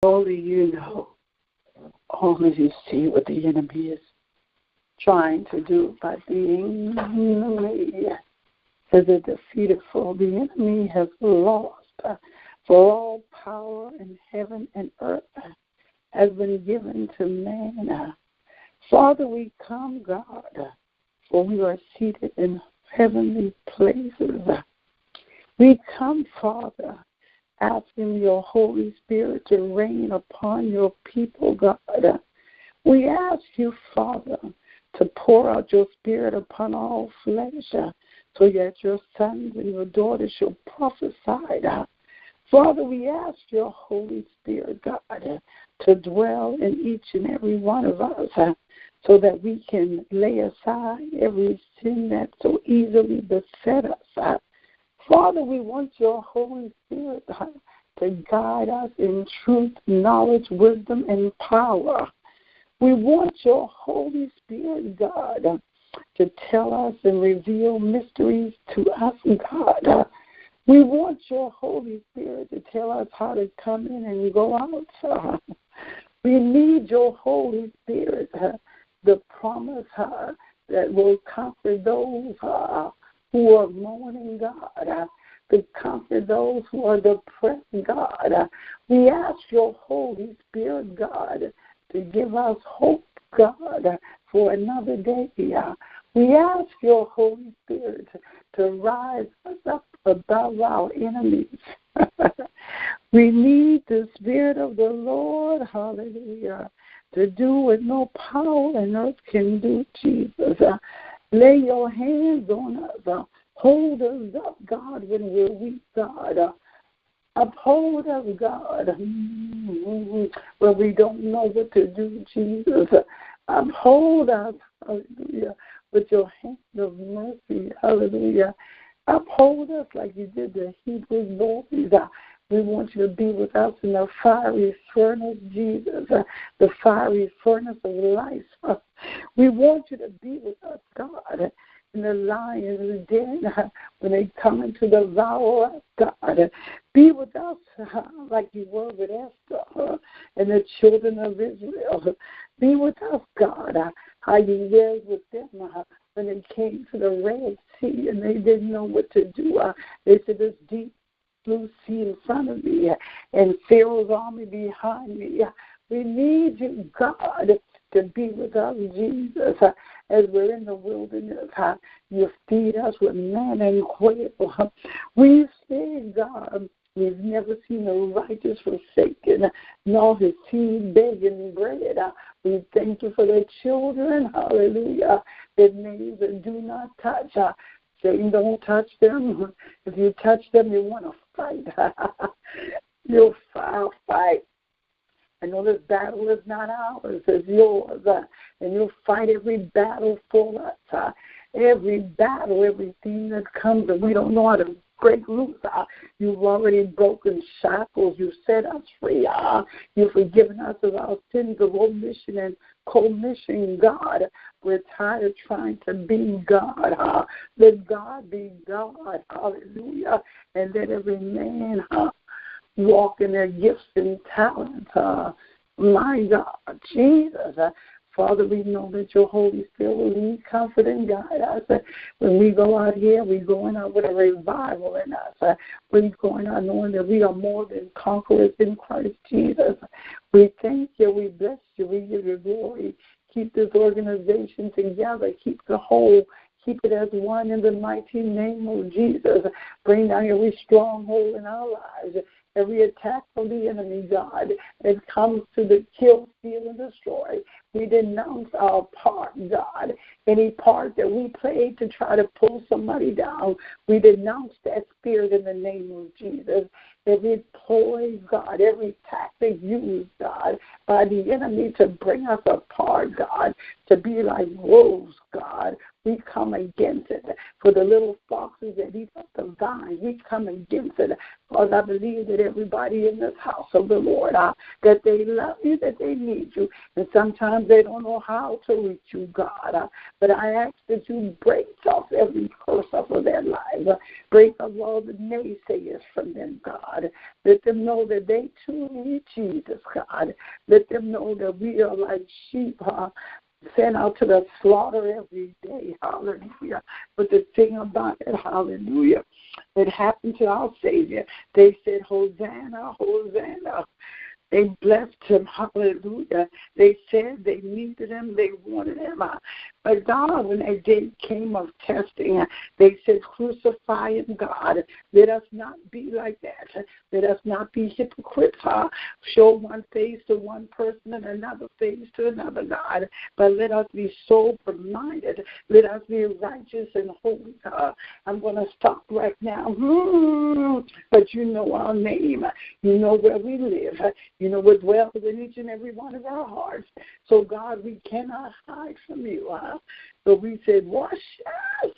Only you know. Only you see what the enemy is trying to do by being as a defeated foe. The enemy has lost. For all power in heaven and earth has been given to man. Father, we come, God, for we are seated in heavenly places. We come, Father, asking your Holy Spirit to reign upon your people, God. We ask you, Father, to pour out your Spirit upon all flesh so that your sons and your daughters shall prophesy. Father, we ask your Holy Spirit, God, to dwell in each and every one of us so that we can lay aside every sin that so easily beset us. Father, we want your Holy Spirit to guide us in truth, knowledge, wisdom, and power. We want your Holy Spirit, God, to tell us and reveal mysteries to us, God. We want your Holy Spirit to tell us how to come in and go out. We need your Holy Spirit, the promise that will comfort those who are mourning, God, to comfort those who are depressed, God. We ask your Holy Spirit, God, to give us hope, God, for another day. We ask your Holy Spirit to rise us up above our enemies. We need the Spirit of the Lord, hallelujah, to do what no power on earth can do, Jesus. Lay your hands on us. Hold us up, God, when we're weak, God. Uphold us, God, when we don't know what to do, Jesus. Uphold us, hallelujah, with your hand of mercy, hallelujah. Uphold us like you did the Hebrew boys. We want you to be with us in the fiery furnace, Jesus, the fiery furnace of life. We want you to be with us, God, in the lion's den when they come into the devour us, God. Be with us like you were with Esther and the children of Israel. Be with us, God, how you were with them when they came to the Red Sea and they didn't know what to do. They said, this deep blue sea in front of me and Pharaoh's army behind me. We need you, God, to be with us, Jesus, as we're in the wilderness. You feed us with manna and quail. We say, God, we've never seen the righteous forsaken, nor his seed begging bread. We thank you for the children, hallelujah, that names that do not touch. Satan, don't touch them. If you touch them, you want to fight. You'll fight. I know this battle is not ours, it's yours. And you'll fight every battle for us. Every battle, everything that comes, and we don't know how to break loose. You've already broken shackles. You've set us free. You've forgiven us of our sins of omission and commission, God. We're tired of trying to be God. Let God be God. Hallelujah. And let every man walk in their gifts and talents. My God, Jesus. Father, we know that your Holy Spirit will lead, comfort, and guide us. When we go out here, we're going out with a revival in us. We're going out knowing that we are more than conquerors in Christ Jesus. We thank you. We bless you. We give you glory. Keep this organization together. Keep the whole. Keep it as one in the mighty name of Jesus. Bring down every stronghold in our lives. Every attack from the enemy, God, that comes to kill, steal, and destroy. We denounce our part, God. Any part that we played to try to pull somebody down, we denounce that spirit in the name of Jesus. Every ploy, God, every tactic used, God, by the enemy to bring us apart, God, to be like wolves, God, we come against it. For the little foxes that eat up the vine, we come against it. because I believe that everybody in this house of the Lord, that they love you, that they need you, and sometimes they don't know how to reach you, God. But I ask that you break off every curse off of their lives, break off all the naysayers from them, God. Let them know that they too need Jesus, God. Let them know that we are like sheep, sent out to the slaughter every day, hallelujah. But the thing about it, hallelujah, it happened to our Savior. They said, Hosanna, Hosanna. They blessed him, hallelujah. They said they needed him, they wanted him. But God, when that day came of testing, they said, crucify him, God. Let us not be like that. Let us not be hypocrites. Show one face to one person and another face to another, God. But let us be sober-minded. Let us be righteous and holy, God. I'm going to stop right now. But you know our name. You know where we live. You know what dwells in each and every one of our hearts. So, God, we cannot hide from you. So we said, wash us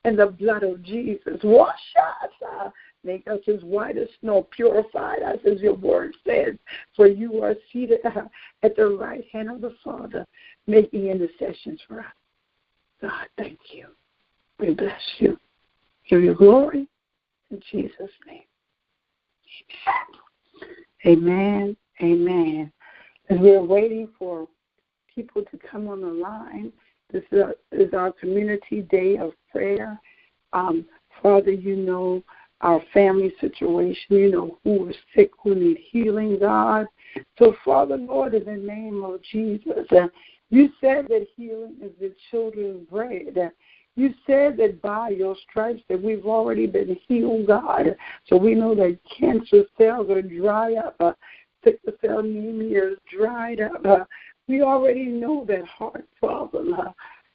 in the blood of Jesus. Wash us. Make us as white as snow. Purify us, as your word says. For you are seated at the right hand of the Father, making intercessions for us. God, thank you. We bless you. Give you glory in Jesus' name. Amen. Amen. As we're waiting for people to come on the line, this is our community day of prayer. Father, you know our family situation. You know who is sick, who need healing, God. So, Father, Lord, in the name of Jesus, you said that healing is the children's bread. You said that by your stripes that we've already been healed, God. So we know that cancer cells are dry up. Sickle cell anemia is dried up. We already know that heart problem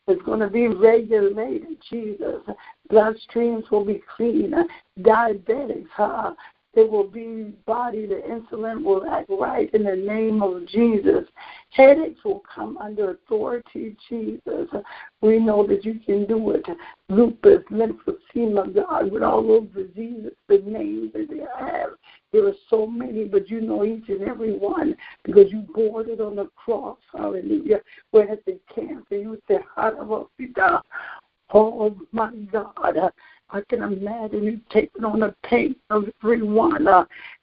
is going to be regulated, Jesus. Blood streams will be clean. Diabetics, they will be body, the insulin will act right in the name of Jesus. Headaches will come under authority, Jesus. We know that you can do it. Lupus, lymphedema, God, with all those diseases, the names that they have. There are so many, but you know each and every one because you bore it on the cross, hallelujah. Whereas the cancer, you said, oh, my God. I can imagine you taking on the pain of everyone,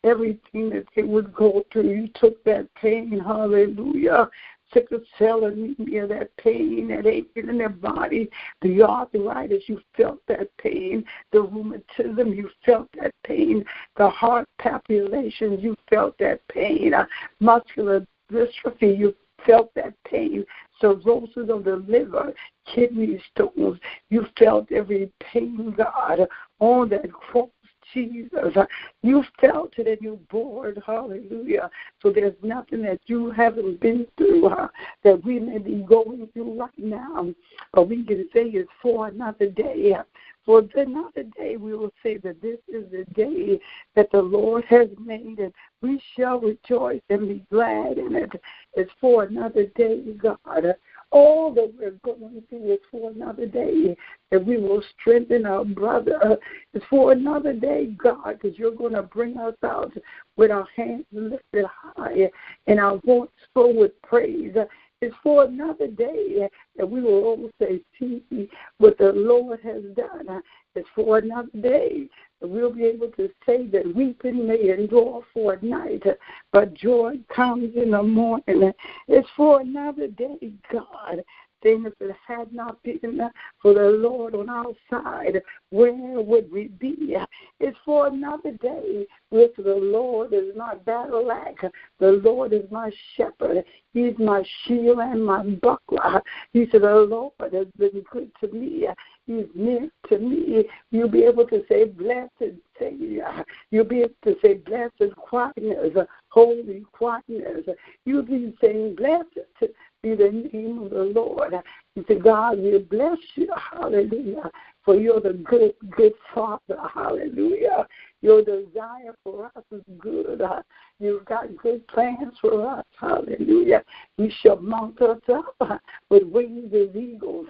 everything that they would go through. You took that pain, hallelujah. Sickle cell anemia, that pain, that aching in their body, the arthritis, you felt that pain, the rheumatism, you felt that pain, the heart palpitations, you felt that pain, muscular dystrophy, you felt that pain, cirrhosis of the liver, kidney stones, you felt every pain, God, on that cross, Jesus. You felt it and you bore it, hallelujah. So there's nothing that you haven't been through that we may be going through right now. But we can say it's for another day. For another day, we will say that this is the day that the Lord has made, and we shall rejoice and be glad in it. It's for another day, God. All that we're going through is for another day, that we will strengthen our brother. It's for another day, God, because you're going to bring us out with our hands lifted high and our voice full with praise. It's for another day that we will all say, see what the Lord has done. It's for another day that we'll be able to say that weeping may endure for a night, but joy comes in the morning. It's for another day, God. Things that had not been for the Lord on our side, where would we be? It's for another day with the Lord is my battle axe. The Lord is my shepherd. He's my shield and my buckler. He said, the Lord has been good to me. He's near to me. You'll be able to say, blessed Savior. You'll be able to say, blessed quietness, holy quietness. You'll be saying, blessed be the name of the Lord. He said, God, we bless you. Hallelujah. For you're the good, good Father. Hallelujah. Your desire for us is good. You've got good plans for us. Hallelujah. We shall mount us up with wings as eagles.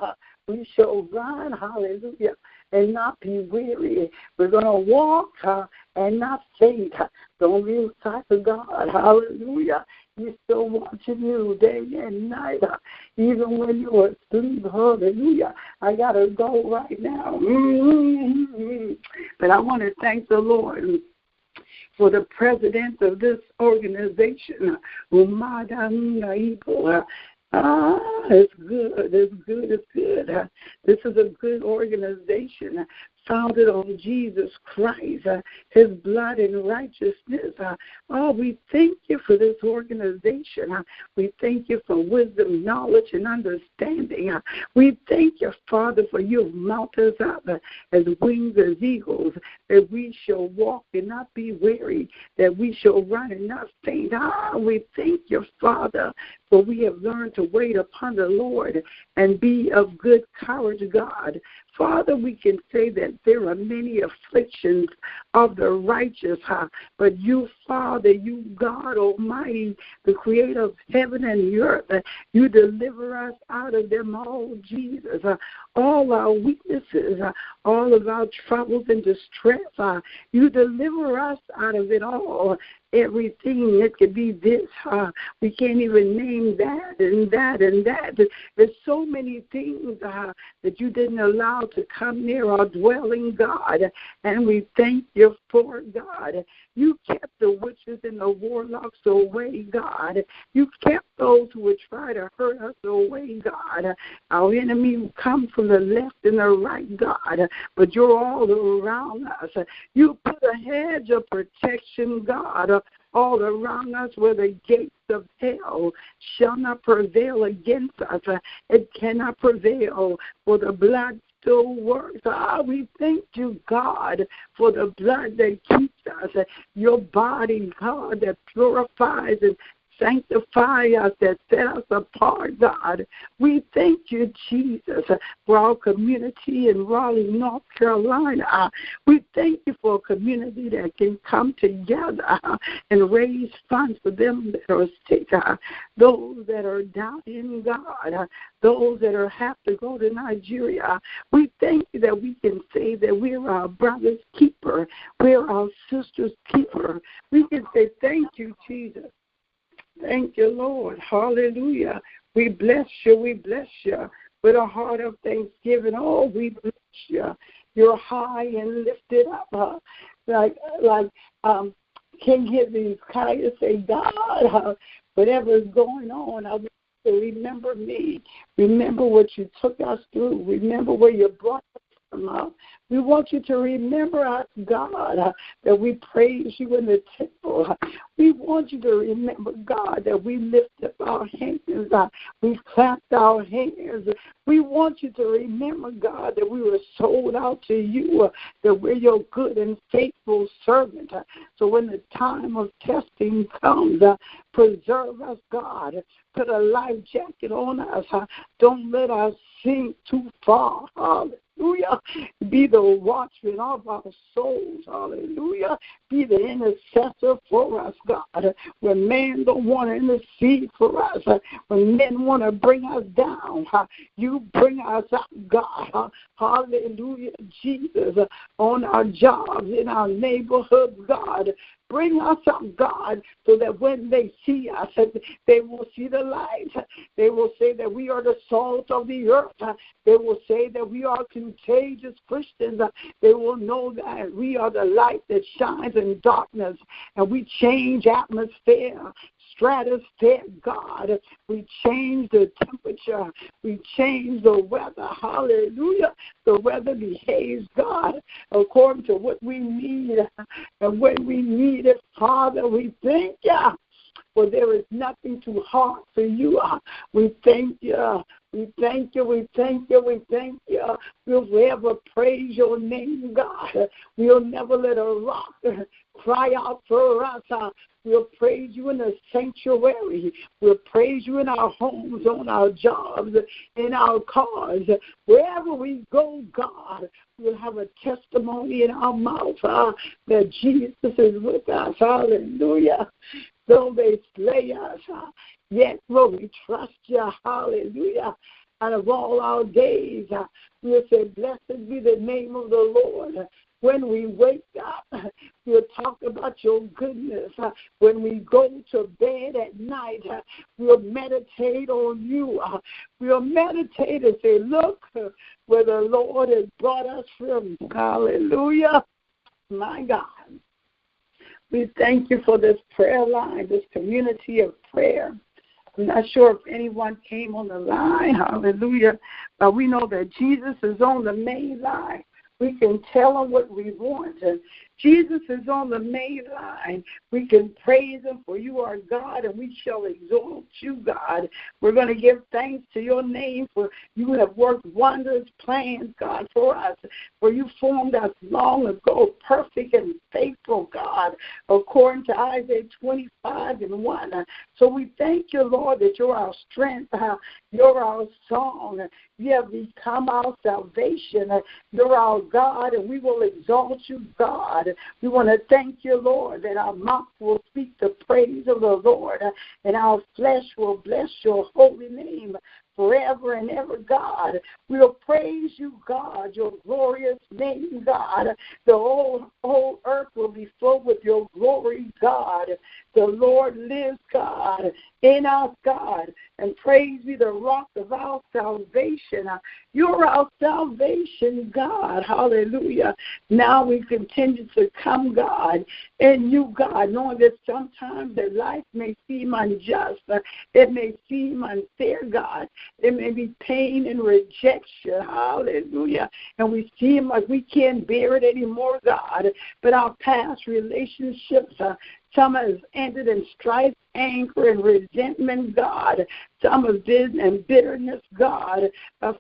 We shall run, hallelujah, and not be weary. We're going to walk and not faint. Don't lose sight of God. Hallelujah. He's still watching you day and night, even when you're asleep. Hallelujah. I got to go right now. But I want to thank the Lord for the president of this organization, Umuada Ndi Igbo. It's good. It's good. It's good. This is a good organization founded on Jesus Christ, his blood and righteousness. We thank you for this organization. We thank you for wisdom, knowledge, and understanding. We thank you, Father, for you have mounted us up as wings as eagles, that we shall walk and not be weary, that we shall run and not faint. We thank you, Father, for we have learned to wait upon the Lord and be of good courage, God. Father, we can say that there are many afflictions of the righteous, but you, Father, you, God Almighty, the creator of heaven and the earth, you deliver us out of them all, Jesus. All our weaknesses, all of our troubles and distress, you deliver us out of it all. Everything, it could be this, we can't even name that and that and that. There's so many things that you didn't allow to come near our dwelling, God, and we thank you for it, God. You kept the witches and the warlocks away, God. You kept those who would try to hurt us away, God. Our enemy will come from the left and the right, God, but you're all around us. You put a hedge of protection, God, all around us, where the gates of hell shall not prevail against us. It cannot prevail, for the blood still works. We thank you, God, for the blood that keeps us, your body, God, that purifies and sanctify us, that set us apart, God. We thank you, Jesus, for our community in Raleigh, North Carolina. We thank you for a community that can come together and raise funds for them that are sick, those that are down in God, those that have to go to Nigeria. We thank you that we can say that we're our brother's keeper, we're our sister's keeper. We can say thank you, Jesus. Thank you, Lord. Hallelujah. We bless you. We bless you with a heart of thanksgiving. Oh, we bless you. You're high and lifted up. Like King Hezekiah say, God, whatever is going on, I want you to remember me. Remember what you took us through. Remember where you brought us from. We want you to remember us, God, that we praise you in the temple. We want you to remember, God, that we lifted our hands. We clapped our hands. We want you to remember, God, that we were sold out to you, that we're your good and faithful servant. So when the time of testing comes, preserve us, God. Put a life jacket on us. Don't let us sink too far. Hallelujah. Be the watchman of our souls. Hallelujah. Be the intercessor for us, God. When man don't want to intercede for us, when men want to bring us down, you bring us up, God. Hallelujah, Jesus. On our jobs, in our neighborhoods, God. Bring us up, God, so that when they see us, they will see the light. They will say that we are the salt of the earth. They will say that we are contagious Christians. They will know that we are the light that shines in darkness, and we change atmosphere, stratosphere, God. We change the temperature. We change the weather. Hallelujah. The weather behaves, God, according to what we need. And when we need it, Father, we thank you. For there is nothing too hard for you. We thank you. We thank you. We thank you. We thank you. We'll forever praise your name, God. We'll never let a rock cry out for us. We'll praise you in the sanctuary. We'll praise you in our homes, on our jobs, in our cars. Wherever we go, God, we'll have a testimony in our mouth that Jesus is with us. Hallelujah. Though they slay us, yet will we trust you. Hallelujah. Out of all our days, we'll say, blessed be the name of the Lord. When we wake up, we'll talk about your goodness. When we go to bed at night, we'll meditate on you. We'll meditate and say, look where the Lord has brought us from. Hallelujah. My God. We thank you for this prayer line, this community of prayer. I'm not sure if anyone came on the line, hallelujah, but we know that Jesus is on the main line. We can tell him what we want. And Jesus is on the main line. We can praise him, for you are God, and we shall exalt you, God. We're going to give thanks to your name, for you have worked wondrous plans, God, for us. For you formed us long ago, perfect and faithful, God, according to Isaiah 25:1. So we thank you, Lord, that you're our strength, you're our song. You have become our salvation. You're our God, and we will exalt you, God. We want to thank you, Lord, that our mouth will speak the praise of the Lord, and our flesh will bless your holy name forever and ever, God. We'll praise you, God, your glorious name, God. The whole earth will be filled with your glory, God. The Lord lives, God, in us, God. And praise be the rock of our salvation. You're our salvation, God. Hallelujah. Now we continue to come, God, in you, God, knowing that sometimes that life may seem unjust. It may seem unfair, God. It may be pain and rejection. Hallelujah. And we seem like we can't bear it anymore, God. But our past relationships, some has ended in strife, anger, and resentment, God. Some have been in bitterness, God.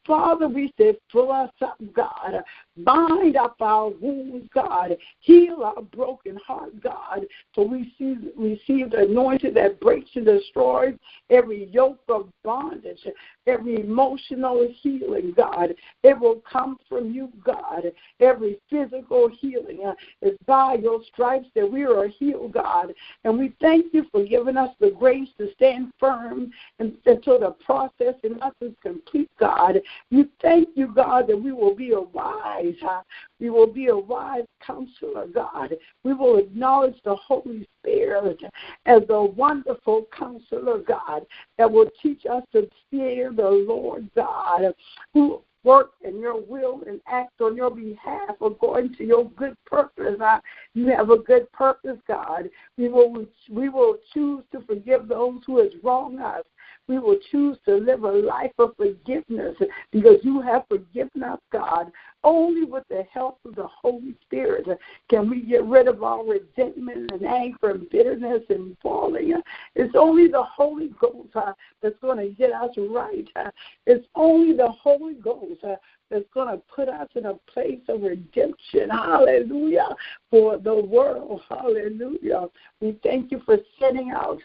Father, we say, fill us up, God. Bind up our wounds, God. Heal our broken heart, God. So we receive the anointing that breaks and destroys every yoke of bondage, every emotional healing, God. It will come from you, God. Every physical healing is by your stripes that we are healed, God. And we thank you for giving us the grace to stand firm until the process in us is complete, God. We thank you, God, that we will be we will be a wise counselor, God. We will acknowledge the Holy Spirit as a wonderful counselor, God, that will teach us to fear the Lord, God, who work in your will and act on your behalf according to your good purpose. You have a good purpose, God. We will choose to forgive those who has wronged us. We will choose to live a life of forgiveness because you have forgiven us, God. Only with the help of the Holy Spirit can we get rid of our resentment and anger and bitterness and falling. It's only the Holy Ghost that's going to get us right. It's only the Holy Ghost that's going to put us in a place of redemption. Hallelujah. For the world. Hallelujah. We thank you for sending out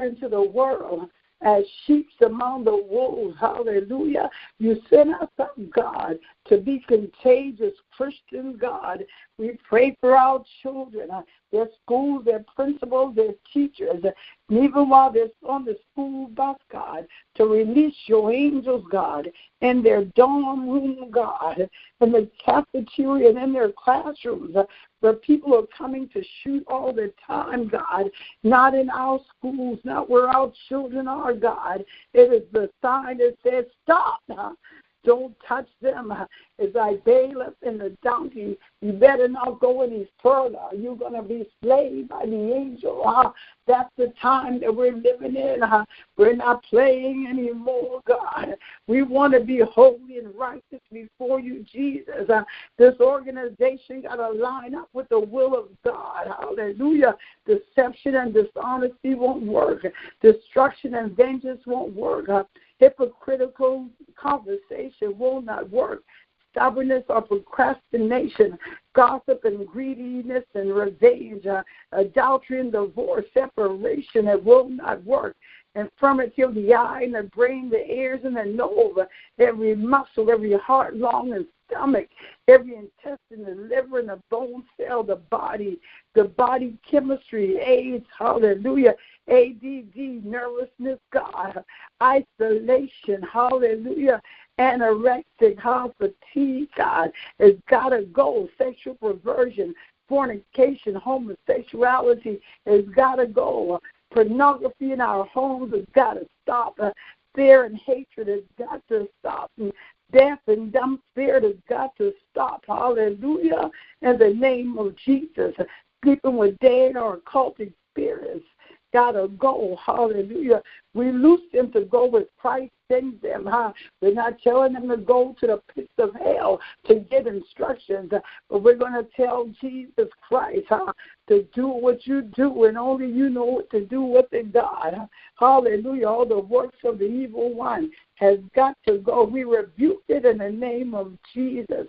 into the world as sheep among the wolves. Hallelujah. You send us up, God, to be contagious Christian, God. We pray for our children, their schools, their principals, their teachers, and even while they're on the school bus, God, to release your angels, God, in their dorm room, God, in the cafeteria and in their classrooms, where people are coming to shoot all the time, God, not in our schools, not where our children are, God. It is the sign that says, stop. Don't touch them. As I bailiff in the donkey, you better not go any further. You're going to be slayed by the angel. That's the time that we're living in. We're not playing anymore, God. We want to be holy and righteous before you, Jesus. This organization got to line up with the will of God. Hallelujah. Deception and dishonesty won't work. Destruction and vengeance won't work. Hypocritical conversation will not work. Stubbornness or procrastination, gossip and greediness and revenge, adultery and divorce, separation, it will not work. Infirmity of the eye and the brain, the ears and the nose, every muscle, every heart, lung and stomach, every intestine, the liver and the bone cell, the body chemistry, AIDS, hallelujah, ADD, nervousness, God, isolation, hallelujah, anorexic, fatigue, God, has got to go. Sexual perversion, fornication, homosexuality has got to go. Pornography in our homes has got to stop. Fear and hatred has got to stop. And death and dumb spirit has got to stop. Hallelujah. In the name of Jesus. Sleeping with dead or occultic spirits gotta go. Hallelujah. We loose them to go with Christ sends them. We're not telling them to go to the pits of hell to get instructions, but we're going to tell Jesus Christ to do what you do, and only you know what to do with it, God. Hallelujah. All the works of the evil one has got to go. We rebuke it in the name of Jesus.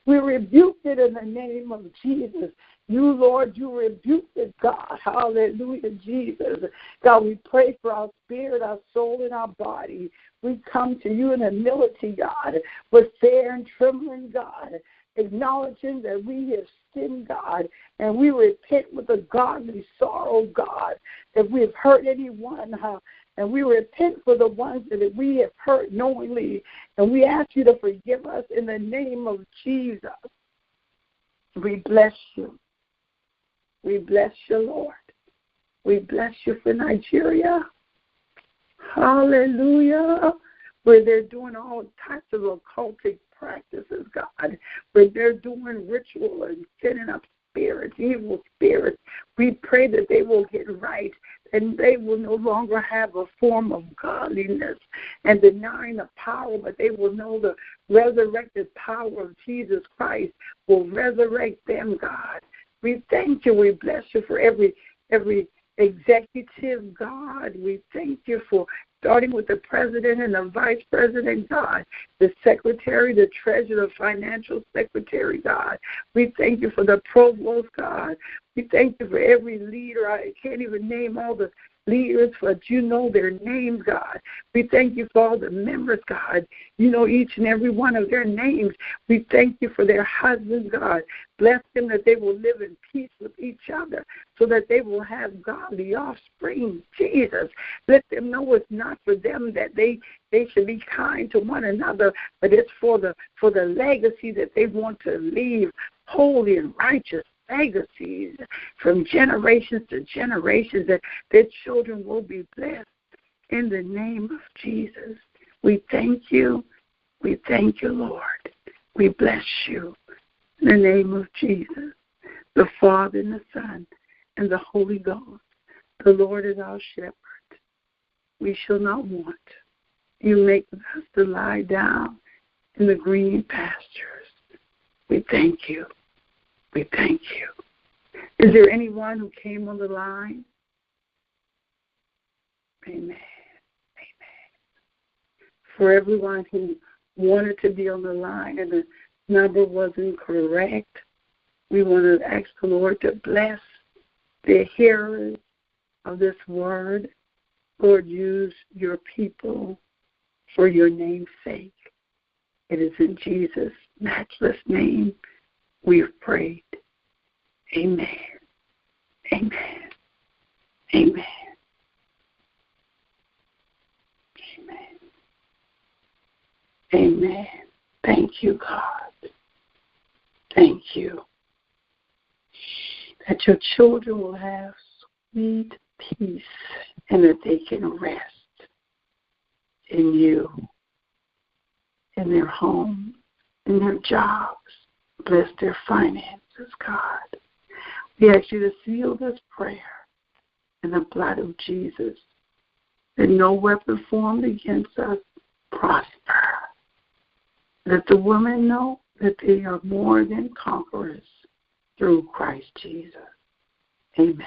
We rebuke it in the name of Jesus. You, Lord, you rebuke it, God. Hallelujah, Jesus. God, we pray for our spirit, our soul, and our body. We come to you in humility, God, with fear and trembling, God, acknowledging that we have sinned, God, and we repent with a godly sorrow, God, if we have hurt anyone, and we repent for the ones that we have hurt knowingly, and we ask you to forgive us in the name of Jesus. We bless you. We bless you, Lord. We bless you for Nigeria. Hallelujah. Where they're doing all types of occultic practices, God. Where they're doing ritual and setting up spirits, evil spirits. We pray that they will get right and they will no longer have a form of godliness and denying the power, but they will know the resurrected power of Jesus Christ will resurrect them, God. We thank you. We bless you for every executive, God. We thank you for starting with the president and the vice president, God, the secretary, the treasurer, the financial secretary, God. We thank you for the provost, God. We thank you for every leader. I can't even name all the leaders, but you know their names, God. We thank you for all the members, God. You know each and every one of their names. We thank you for their husbands, God. Bless them that they will live in peace with each other so that they will have godly offspring, Jesus. Let them know it's not for them that they should be kind to one another, but it's for the legacy that they want to leave, holy and righteous legacies from generations to generations, that their children will be blessed in the name of Jesus. We thank you. We thank you, Lord. We bless you in the name of Jesus, the Father and the Son and the Holy Ghost. The Lord is our shepherd. We shall not want. You make us to lie down in the green pastures. We thank you. We thank you. Is there anyone who came on the line? Amen. Amen. For everyone who wanted to be on the line and the number wasn't correct, we want to ask the Lord to bless the hearers of this word. Lord, use your people for your name's sake. It is in Jesus' matchless name we've prayed. Amen. Amen. Amen. Amen. Amen. Thank you, God. Thank you. That your children will have sweet peace and that they can rest in you, in their home, in their jobs. Bless their finances, God. We ask you to seal this prayer in the blood of Jesus, that no weapon formed against us prosper. Let the women know that they are more than conquerors through Christ Jesus. Amen.